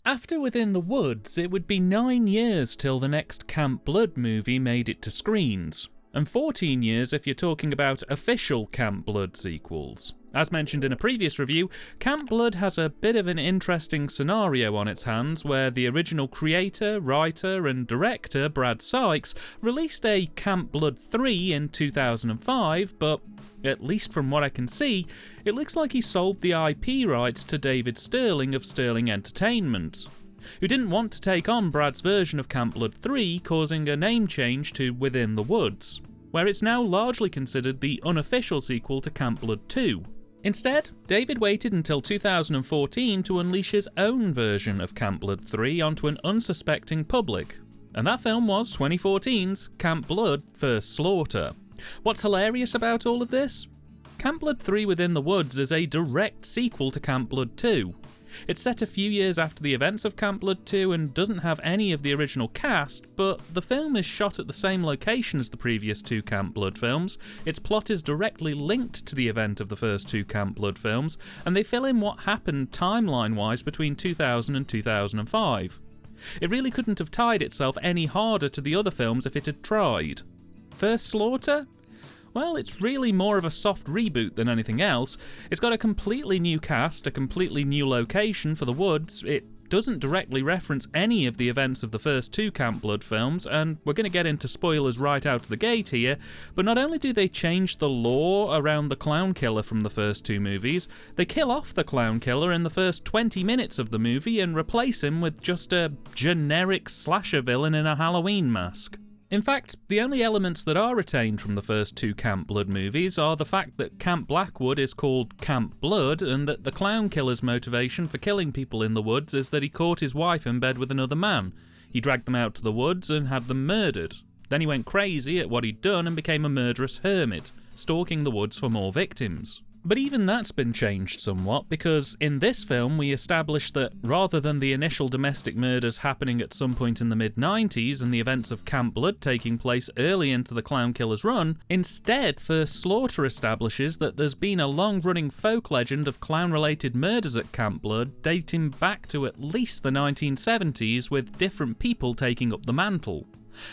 After Within the Woods, it would be 9 years till the next Camp Blood movie made it to screens, and 14 years if you're talking about official Camp Blood sequels. As mentioned in a previous review, Camp Blood has a bit of an interesting scenario on its hands where the original creator, writer and director Brad Sykes released a Camp Blood 3 in 2005, but at least from what I can see, it looks like he sold the IP rights to David Sterling of Sterling Entertainment, who didn't want to take on Brad's version of Camp Blood 3, causing a name change to Within the Woods, where it's now largely considered the unofficial sequel to Camp Blood 2. Instead, David waited until 2014 to unleash his own version of Camp Blood 3 onto an unsuspecting public, and that film was 2014's Camp Blood First Slaughter. What's hilarious about all of this? Camp Blood 3 Within the Woods is a direct sequel to Camp Blood 2. It's set a few years after the events of Camp Blood 2 and doesn't have any of the original cast, but the film is shot at the same location as the previous two Camp Blood films, its plot is directly linked to the event of the first two Camp Blood films, and they fill in what happened timeline-wise between 2000 and 2005. It really couldn't have tied itself any harder to the other films if it had tried. First Slaughter? Well, it's really more of a soft reboot than anything else. It's got a completely new cast, a completely new location for the woods, it doesn't directly reference any of the events of the first two Camp Blood films, and we're going to get into spoilers right out of the gate here, but not only do they change the lore around the clown killer from the first two movies, they kill off the clown killer in the first 20 minutes of the movie and replace him with just a generic slasher villain in a Halloween mask. In fact, the only elements that are retained from the first two Camp Blood movies are the fact that Camp Blackwood is called Camp Blood and that the clown killer's motivation for killing people in the woods is that he caught his wife in bed with another man. He dragged them out to the woods and had them murdered. Then he went crazy at what he'd done and became a murderous hermit, stalking the woods for more victims. But even that's been changed somewhat, because in this film we establish that rather than the initial domestic murders happening at some point in the mid-90s and the events of Camp Blood taking place early into the clown killer's run, instead First Slaughter establishes that there's been a long-running folk legend of clown-related murders at Camp Blood dating back to at least the 1970s, with different people taking up the mantle.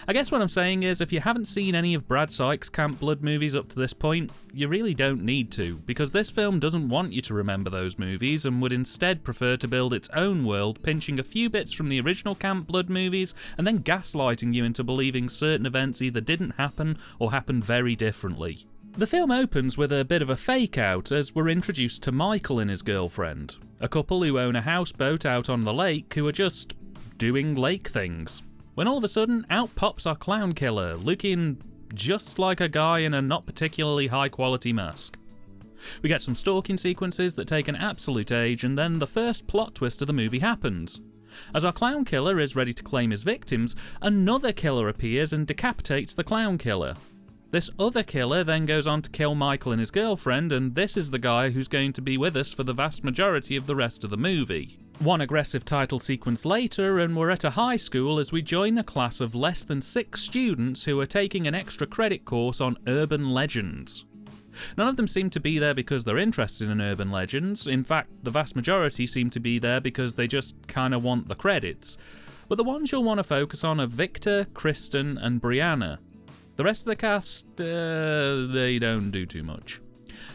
I guess what I'm saying is, if you haven't seen any of Brad Sykes' Camp Blood movies up to this point, you really don't need to, because this film doesn't want you to remember those movies and would instead prefer to build its own world, pinching a few bits from the original Camp Blood movies and then gaslighting you into believing certain events either didn't happen or happened very differently. The film opens with a bit of a fake out as we're introduced to Michael and his girlfriend, a couple who own a houseboat out on the lake who are just doing lake things. When all of a sudden, out pops our clown killer, looking just like a guy in a not particularly high quality mask. We get some stalking sequences that take an absolute age, and then the first plot twist of the movie happens. As our clown killer is ready to claim his victims, another killer appears and decapitates the clown killer. This other killer then goes on to kill Michael and his girlfriend, and this is the guy who's going to be with us for the vast majority of the rest of the movie. One aggressive title sequence later, and we're at a high school as we join a class of less than 6 students who are taking an extra credit course on urban legends. None of them seem to be there because they're interested in urban legends. In fact, the vast majority seem to be there because they just kinda want the credits. But the ones you'll want to focus on are Victor, Kristen, and Brianna. The rest of the cast, they don't do too much.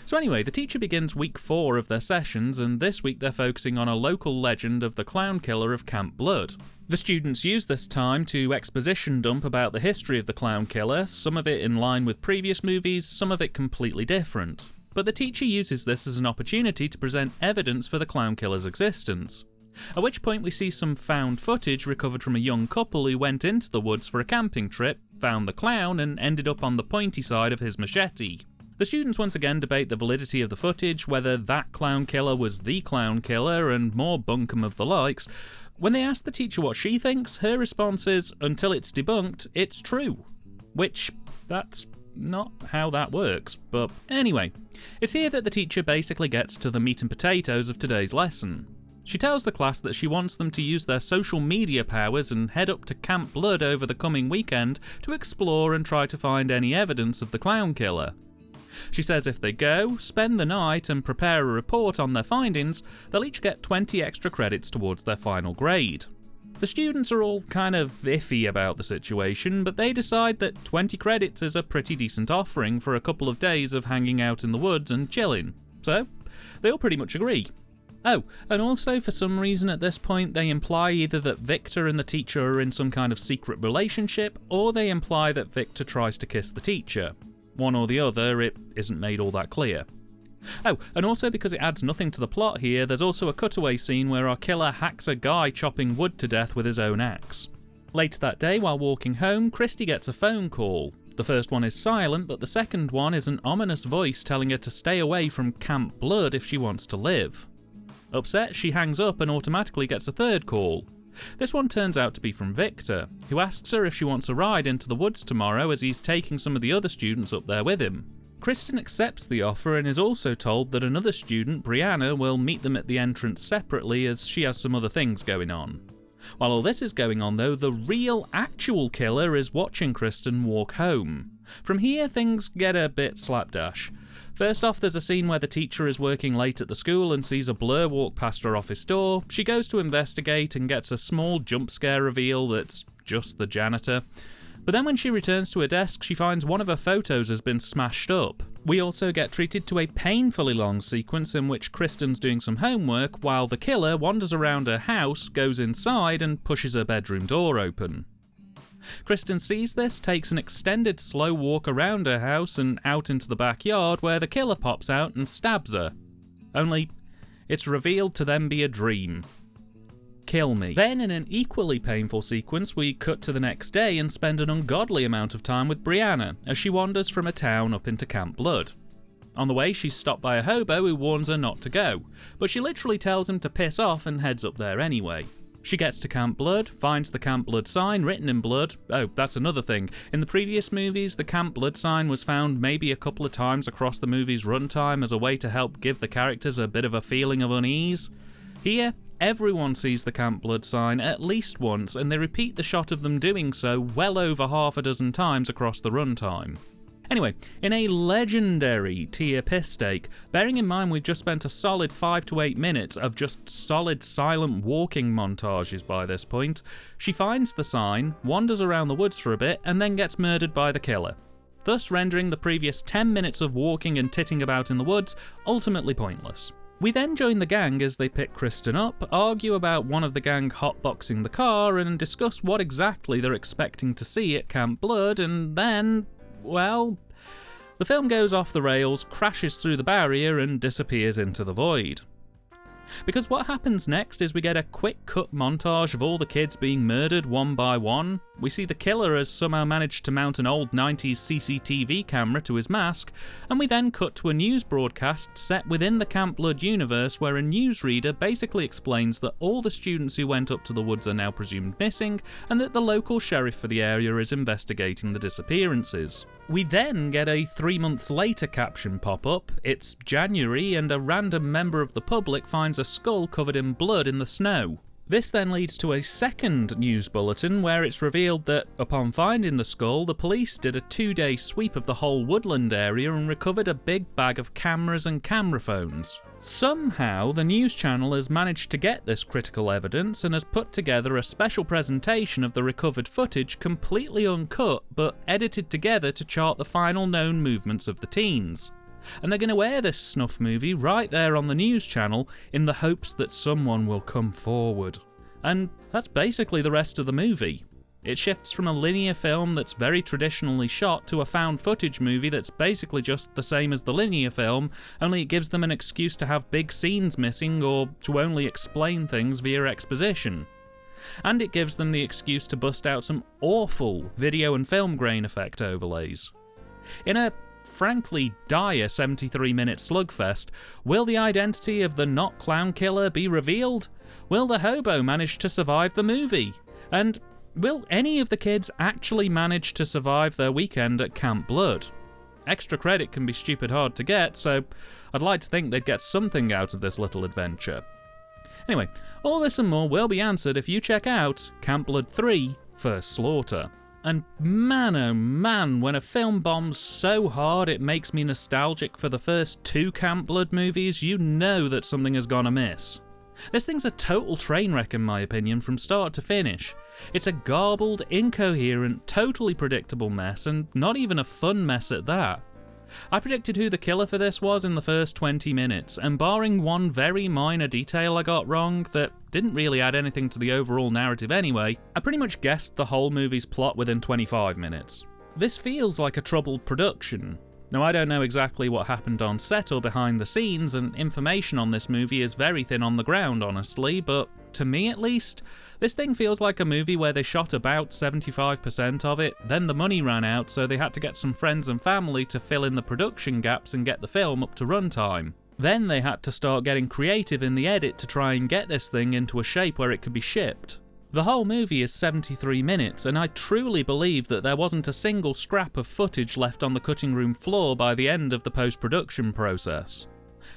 So anyway, the teacher begins week 4 of their sessions, and this week they're focusing on a local legend of the clown killer of Camp Blood. The students use this time to exposition dump about the history of the clown killer, some of it in line with previous movies, some of it completely different. But the teacher uses this as an opportunity to present evidence for the clown killer's existence. At which point we see some found footage recovered from a young couple who went into the woods for a camping trip, found the clown, and ended up on the pointy side of his machete. The students once again debate the validity of the footage, whether that clown killer was the clown killer, and more bunkum of the likes. When they ask the teacher what she thinks, her response is, until it's debunked, it's true. Which, that's not how that works, but anyway. It's here that the teacher basically gets to the meat and potatoes of today's lesson. She tells the class that she wants them to use their social media powers and head up to Camp Blood over the coming weekend to explore and try to find any evidence of the clown killer. She says if they go, spend the night and prepare a report on their findings, they'll each get 20 extra credits towards their final grade. The students are all kind of iffy about the situation, but they decide that 20 credits is a pretty decent offering for a couple of days of hanging out in the woods and chilling. So, they all pretty much agree. Oh, and also for some reason at this point they imply either that Victor and the teacher are in some kind of secret relationship, or they imply that Victor tries to kiss the teacher. One or the other, it isn't made all that clear. Oh, and also because it adds nothing to the plot here, there's also a cutaway scene where our killer hacks a guy chopping wood to death with his own axe. Later that day, while walking home, Christy gets a phone call. The first one is silent, but the second one is an ominous voice telling her to stay away from Camp Blood if she wants to live. Upset, she hangs up and automatically gets a third call. This one turns out to be from Victor, who asks her if she wants a ride into the woods tomorrow as he's taking some of the other students up there with him. Kristen accepts the offer and is also told that another student, Brianna, will meet them at the entrance separately as she has some other things going on. While all this is going on though, the real, actual killer is watching Kristen walk home. From here, things get a bit slapdash. First off, there's a scene where the teacher is working late at the school and sees a blur walk past her office door. She goes to investigate and gets a small jump scare reveal that's just the janitor. But then when she returns to her desk, she finds one of her photos has been smashed up. We also get treated to a painfully long sequence in which Kristen's doing some homework while the killer wanders around her house, goes inside and pushes her bedroom door open. Kristen sees this, takes an extended slow walk around her house and out into the backyard where the killer pops out and stabs her. Only, it's revealed to then be a dream. Kill me. Then in an equally painful sequence, we cut to the next day and spend an ungodly amount of time with Brianna as she wanders from a town up into Camp Blood. On the way, she's stopped by a hobo who warns her not to go, but she literally tells him to piss off and heads up there anyway. She gets to Camp Blood, finds the Camp Blood sign written in blood. Oh, that's another thing. In the previous movies, the Camp Blood sign was found maybe a couple of times across the movie's runtime as a way to help give the characters a bit of a feeling of unease. Here, everyone sees the Camp Blood sign at least once, and they repeat the shot of them doing so well over half a dozen times across the runtime. Anyway, in a legendary tier piss steak, bearing in mind we've just spent a solid 5 to 8 minutes of just solid silent walking montages by this point, she finds the sign, wanders around the woods for a bit, and then gets murdered by the killer, thus rendering the previous 10 minutes of walking and titting about in the woods ultimately pointless. We then join the gang as they pick Kristen up, argue about one of the gang hotboxing the car, and discuss what exactly they're expecting to see at Camp Blood, and then, well, the film goes off the rails, crashes through the barrier, and disappears into the void. Because what happens next is we get a quick cut montage of all the kids being murdered one by one. We see the killer has somehow managed to mount an old 90s CCTV camera to his mask, and we then cut to a news broadcast set within the Camp Blood universe where a newsreader basically explains that all the students who went up to the woods are now presumed missing, and that the local sheriff for the area is investigating the disappearances. We then get a 3 months later caption pop up. It's January and a random member of the public finds a skull covered in blood in the snow. This then leads to a second news bulletin where it's revealed that, upon finding the skull, the police did a 2-day sweep of the whole woodland area and recovered a big bag of cameras and camera phones. Somehow, the news channel has managed to get this critical evidence and has put together a special presentation of the recovered footage completely uncut but edited together to chart the final known movements of the teens. And they're going to air this snuff movie right there on the news channel in the hopes that someone will come forward. And that's basically the rest of the movie. It shifts from a linear film that's very traditionally shot to a found footage movie that's basically just the same as the linear film, only it gives them an excuse to have big scenes missing or to only explain things via exposition. And it gives them the excuse to bust out some awful video and film grain effect overlays. In a frankly dire 73-minute slugfest, will the identity of the not clown killer be revealed? Will the hobo manage to survive the movie? And will any of the kids actually manage to survive their weekend at Camp Blood? Extra credit can be stupid hard to get, so I'd like to think they'd get something out of this little adventure. Anyway, all this and more will be answered if you check out Camp Blood 3: First Slaughter. And man oh man, when a film bombs so hard it makes me nostalgic for the first 2 Camp Blood movies, you know that something has gone amiss. This thing's a total train wreck in my opinion from start to finish. It's a garbled, incoherent, totally predictable mess, and not even a fun mess at that. I predicted who the killer for this was in the first 20 minutes, and barring one very minor detail I got wrong that didn't really add anything to the overall narrative anyway, I pretty much guessed the whole movie's plot within 25 minutes. This feels like a troubled production. Now, I don't know exactly what happened on set or behind the scenes, and information on this movie is very thin on the ground, honestly, but to me at least, this thing feels like a movie where they shot about 75% of it, then the money ran out, so they had to get some friends and family to fill in the production gaps and get the film up to runtime. Then they had to start getting creative in the edit to try and get this thing into a shape where it could be shipped. The whole movie is 73 minutes, and I truly believe that there wasn't a single scrap of footage left on the cutting room floor by the end of the post-production process.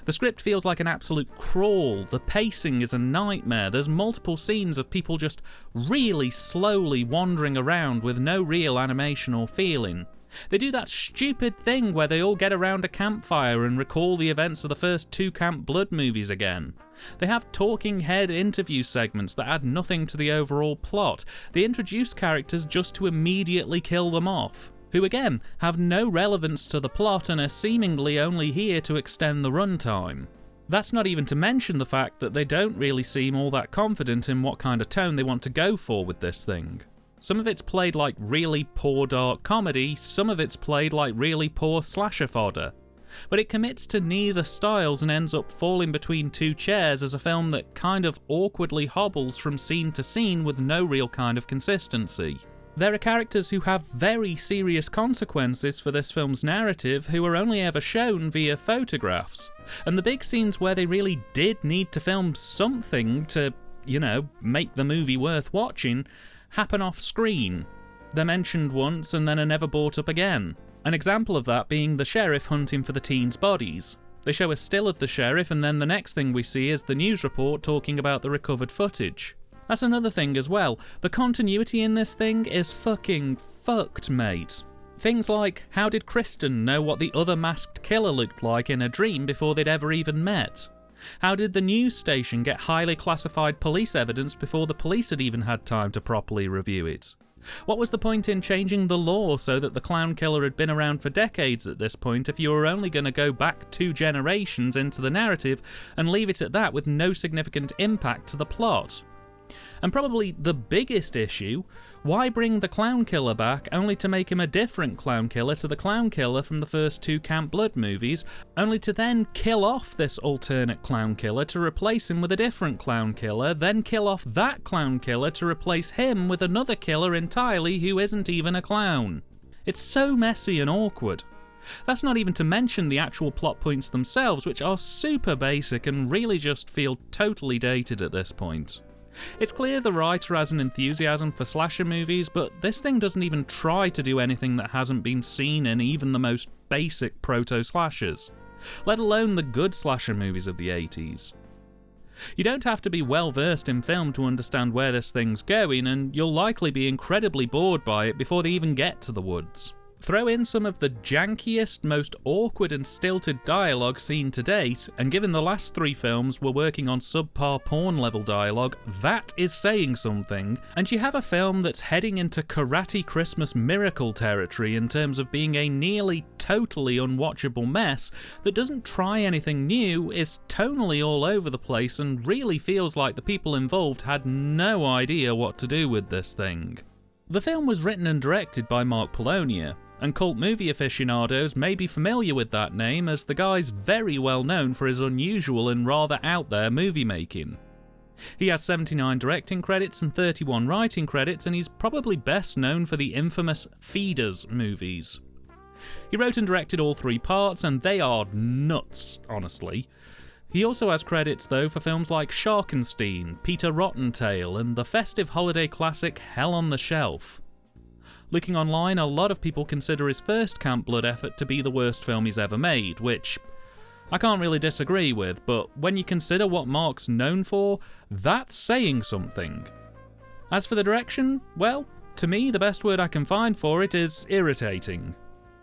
The script feels like an absolute crawl, the pacing is a nightmare, there's multiple scenes of people just really slowly wandering around with no real animation or feeling. They do that stupid thing where they all get around a campfire and recall the events of the first 2 Camp Blood movies again. They have talking head interview segments that add nothing to the overall plot. They introduce characters just to immediately kill them off, who again have no relevance to the plot and are seemingly only here to extend the runtime. That's not even to mention the fact that they don't really seem all that confident in what kind of tone they want to go for with this thing. Some of it's played like really poor dark comedy, some of it's played like really poor slasher fodder. But it commits to neither styles and ends up falling between 2 chairs as a film that kind of awkwardly hobbles from scene to scene with no real kind of consistency. There are characters who have very serious consequences for this film's narrative who are only ever shown via photographs, and the big scenes where they really did need to film something to, make the movie worth watching, happen off screen. They're mentioned once and then are never brought up again. An example of that being the sheriff hunting for the teens' bodies. They show a still of the sheriff and then the next thing we see is the news report talking about the recovered footage. That's another thing as well. The continuity in this thing is fucking fucked, mate. Things like, how did Kristen know what the other masked killer looked like in a dream before they'd ever even met? How did the news station get highly classified police evidence before the police had even had time to properly review it? What was the point in changing the law so that the clown killer had been around for decades at this point if you were only going to go back 2 generations into the narrative and leave it at that with no significant impact to the plot? And probably the biggest issue, why bring the clown killer back only to make him a different clown killer to the clown killer from the first 2 Camp Blood movies, only to then kill off this alternate clown killer to replace him with a different clown killer, then kill off that clown killer to replace him with another killer entirely who isn't even a clown? It's so messy and awkward. That's not even to mention the actual plot points themselves, which are super basic and really just feel totally dated at this point. It's clear the writer has an enthusiasm for slasher movies, but this thing doesn't even try to do anything that hasn't been seen in even the most basic proto-slashers, let alone the good slasher movies of the 80s. You don't have to be well versed in film to understand where this thing's going, and you'll likely be incredibly bored by it before they even get to the woods. Throw in some of the jankiest, most awkward and stilted dialogue seen to date, and given the last 3 films were working on subpar porn level dialogue, that is saying something, and you have a film that's heading into Karate Christmas Miracle territory in terms of being a nearly totally unwatchable mess that doesn't try anything new, is tonally all over the place, and really feels like the people involved had no idea what to do with this thing. The film was written and directed by Mark Polonia, and cult movie aficionados may be familiar with that name as the guy's very well known for his unusual and rather out there movie making. He has 79 directing credits and 31 writing credits, and he's probably best known for the infamous Feeders movies. He wrote and directed all 3 parts, and they are nuts, honestly. He also has credits though for films like Sharkenstein, Peter Rottentail, and the festive holiday classic Hell on the Shelf. Looking online, a lot of people consider his first Camp Blood effort to be the worst film he's ever made, which I can't really disagree with, but when you consider what Mark's known for, that's saying something. As for the direction, well, to me, the best word I can find for it is irritating.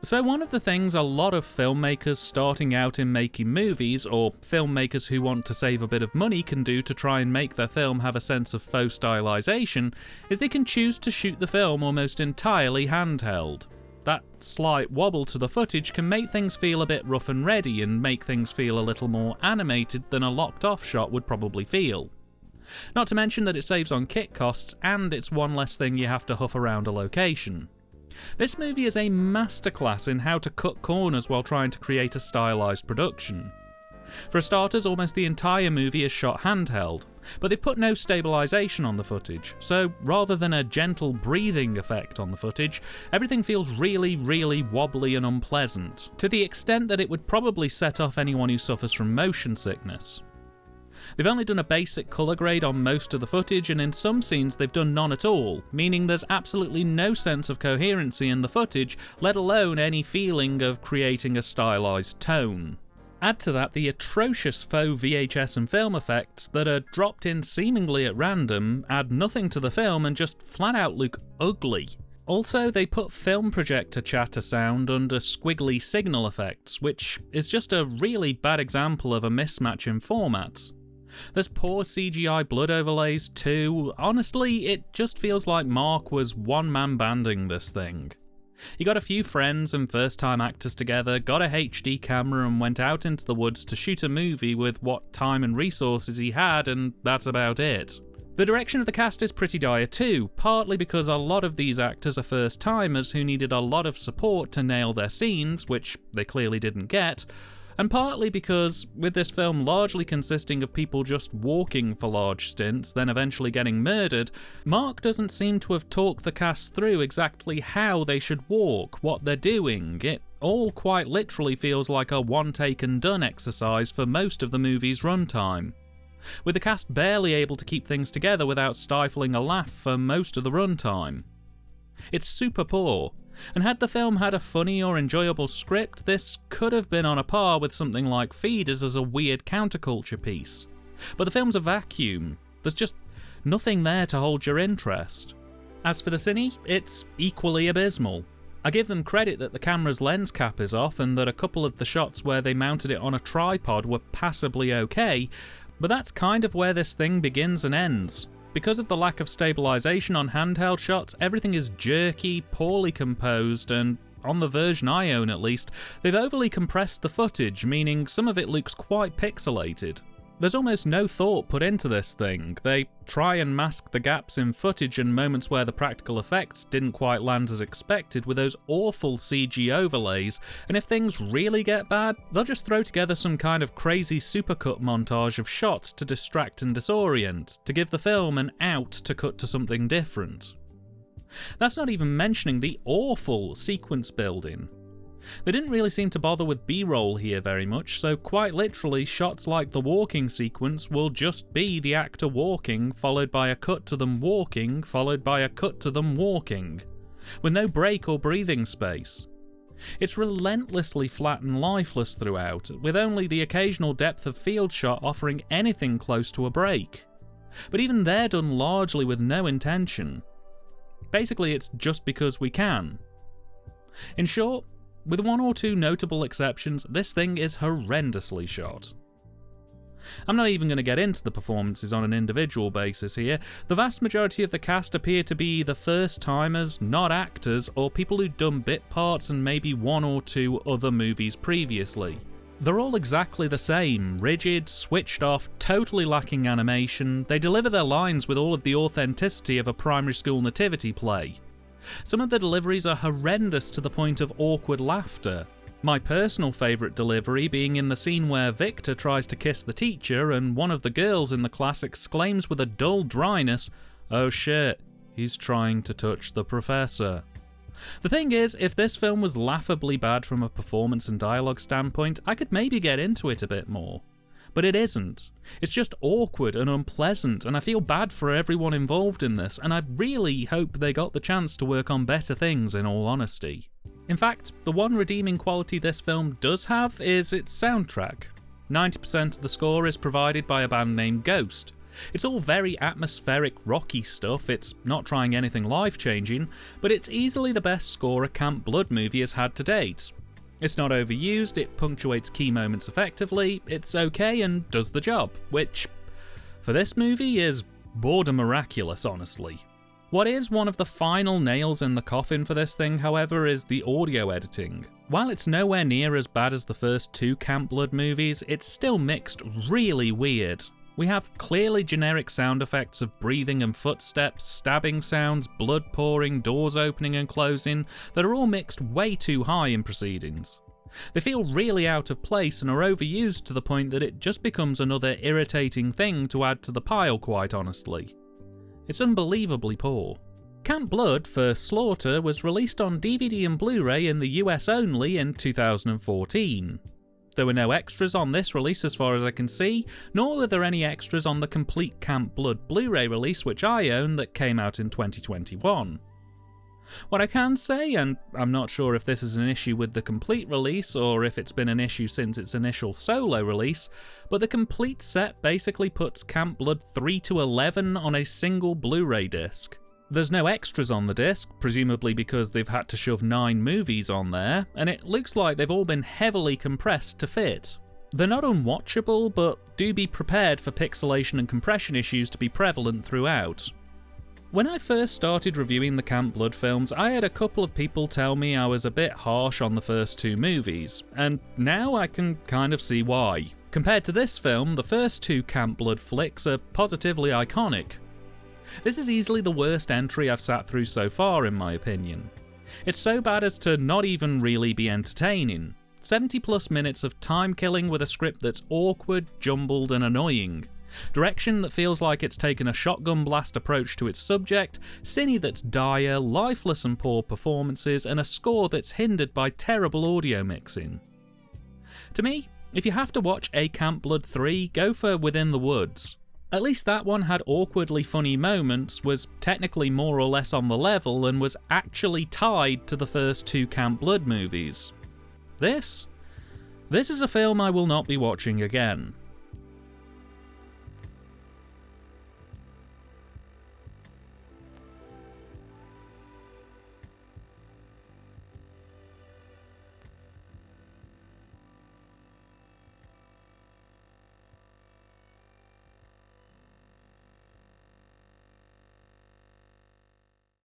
So one of the things a lot of filmmakers starting out in making movies, or filmmakers who want to save a bit of money, can do to try and make their film have a sense of faux stylization, is they can choose to shoot the film almost entirely handheld. That slight wobble to the footage can make things feel a bit rough and ready and make things feel a little more animated than a locked off shot would probably feel. Not to mention that it saves on kit costs and it's one less thing you have to huff around a location. This movie is a masterclass in how to cut corners while trying to create a stylised production. For starters, almost the entire movie is shot handheld, but they've put no stabilisation on the footage, so rather than a gentle breathing effect on the footage, everything feels really, really wobbly and unpleasant, to the extent that it would probably set off anyone who suffers from motion sickness. They've only done a basic colour grade on most of the footage, and in some scenes they've done none at all, meaning there's absolutely no sense of coherency in the footage, let alone any feeling of creating a stylised tone. Add to that the atrocious faux VHS and film effects that are dropped in seemingly at random, add nothing to the film and just flat out look ugly. Also, they put film projector chatter sound under squiggly signal effects, which is just a really bad example of a mismatch in formats. There's poor CGI blood overlays too. Honestly, it just feels like Mark was one-man banding this thing. He got a few friends and first-time actors together, got a HD camera and went out into the woods to shoot a movie with what time and resources he had, and that's about it. The direction of the cast is pretty dire too, partly because a lot of these actors are first-timers who needed a lot of support to nail their scenes, which they clearly didn't get, and partly because, with this film largely consisting of people just walking for large stints, then eventually getting murdered, Mark doesn't seem to have talked the cast through exactly how they should walk, what they're doing. It all quite literally feels like a one-take-and-done exercise for most of the movie's runtime, with the cast barely able to keep things together without stifling a laugh for most of the runtime. It's super poor, and had the film had a funny or enjoyable script, this could have been on a par with something like Feeders as a weird counterculture piece. But the film's a vacuum. There's just nothing there to hold your interest. As for the Cine, it's equally abysmal. I give them credit that the camera's lens cap is off and that a couple of the shots where they mounted it on a tripod were passably okay, but that's kind of where this thing begins and ends. Because of the lack of stabilisation on handheld shots, everything is jerky, poorly composed, and, on the version I own at least, they've overly compressed the footage, meaning some of it looks quite pixelated. There's almost no thought put into this thing. They try and mask the gaps in footage and moments where the practical effects didn't quite land as expected with those awful CG overlays, and if things really get bad, they'll just throw together some kind of crazy supercut montage of shots to distract and disorient, to give the film an out to cut to something different. That's not even mentioning the awful sequence building. They didn't really seem to bother with B-roll here very much, so quite literally shots like the walking sequence will just be the actor walking, followed by a cut to them walking, followed by a cut to them walking, with no break or breathing space. It's relentlessly flat and lifeless throughout, with only the occasional depth of field shot offering anything close to a break. But even they're done largely with no intention. Basically, it's just because we can. In short, with one or two notable exceptions, this thing is horrendously shot. I'm not even going to get into the performances on an individual basis here. The vast majority of the cast appear to be either first-timers, not actors, or people who'd done bit parts and maybe one or two other movies previously. They're all exactly the same, rigid, switched off, totally lacking animation. They deliver their lines with all of the authenticity of a primary school nativity play. Some of the deliveries are horrendous to the point of awkward laughter. My personal favourite delivery being in the scene where Victor tries to kiss the teacher and one of the girls in the class exclaims with a dull dryness, "Oh shit, he's trying to touch the professor." The thing is, if this film was laughably bad from a performance and dialogue standpoint, I could maybe get into it a bit more. But it isn't. It's just awkward and unpleasant, and I feel bad for everyone involved in this, and I really hope they got the chance to work on better things, in all honesty. In fact, the one redeeming quality this film does have is its soundtrack. 90% of the score is provided by a band named Ghost, It's all very atmospheric, rocky stuff, it's not trying anything life-changing, but it's easily the best score a Camp Blood movie has had to date. It's not overused, it punctuates key moments effectively, it's okay and does the job, which, for this movie, is border miraculous, honestly. What is one of the final nails in the coffin for this thing, however, is the audio editing. While it's nowhere near as bad as the first two Camp Blood movies, it's still mixed really weird. We have clearly generic sound effects of breathing and footsteps, stabbing sounds, blood pouring, doors opening and closing, that are all mixed way too high in proceedings. They feel really out of place and are overused to the point that it just becomes another irritating thing to add to the pile, quite honestly. It's unbelievably poor. Camp Blood for Slaughter was released on DVD and Blu-ray in the US only in 2014. There were no extras on this release as far as I can see, nor were there any extras on the complete Camp Blood Blu-ray release which I own that came out in 2021. What I can say, and I'm not sure if this is an issue with the complete release or if it's been an issue since its initial solo release, but the complete set basically puts Camp Blood 3 to 11 on a single Blu-ray disc. There's no extras on the disc, presumably because they've had to shove 9 movies on there, and it looks like they've all been heavily compressed to fit. They're not unwatchable, but do be prepared for pixelation and compression issues to be prevalent throughout. When I first started reviewing the Camp Blood films, I had a couple of people tell me I was a bit harsh on the first 2 movies, and now I can kind of see why. Compared to this film, the first 2 Camp Blood flicks are positively iconic. This is easily the worst entry I've sat through so far, in my opinion. It's so bad as to not even really be entertaining. 70+ minutes of time killing with a script that's awkward, jumbled and annoying. Direction that feels like it's taken a shotgun blast approach to its subject, Cine that's dire, lifeless and poor performances, and a score that's hindered by terrible audio mixing. To me, if you have to watch a Camp Blood 3, go for Within the Woods. At least that one had awkwardly funny moments, was technically more or less on the level, and was actually tied to the first 2 Camp Blood movies. This is a film I will not be watching again.